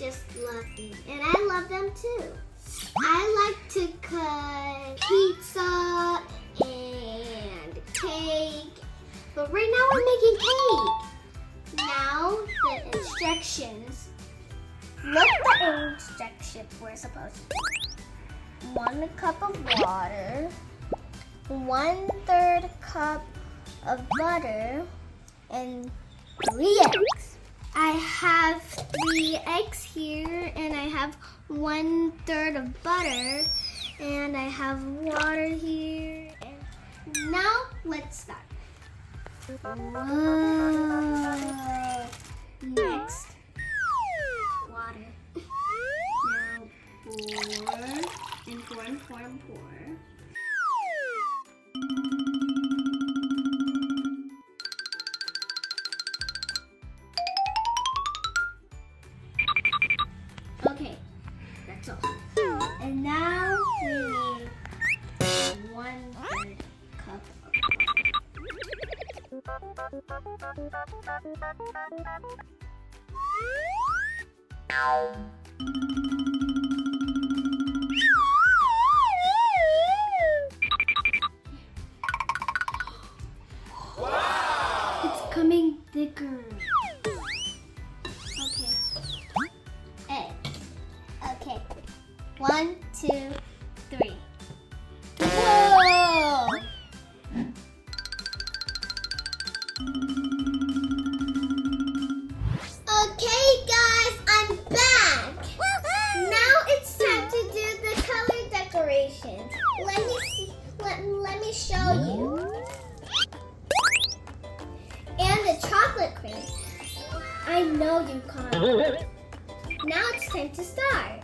just love me, and I love them too. I like to cut pizza and cake, but right now we're making cake. Now the instructions. Look at the instructions we're supposed to do. 1 cup of water, 1/3 cup of butter, and 3 eggs. I have 3 eggs here, and I have 1/3 of butter, and I have water here. And now let's start. Whoa. Next, water. Now pour and pour and pour and pour. Okay, that's all. And now we need 1/3 cup of wow! It's coming thicker. Okay. Eggs. Okay. 1, 2, 3. Whoa! Okay, guys, I'm back. Now it's time to do the color decorations. Let me see. Let me show you. And the chocolate cream. I know you caught it. Now it's time to start.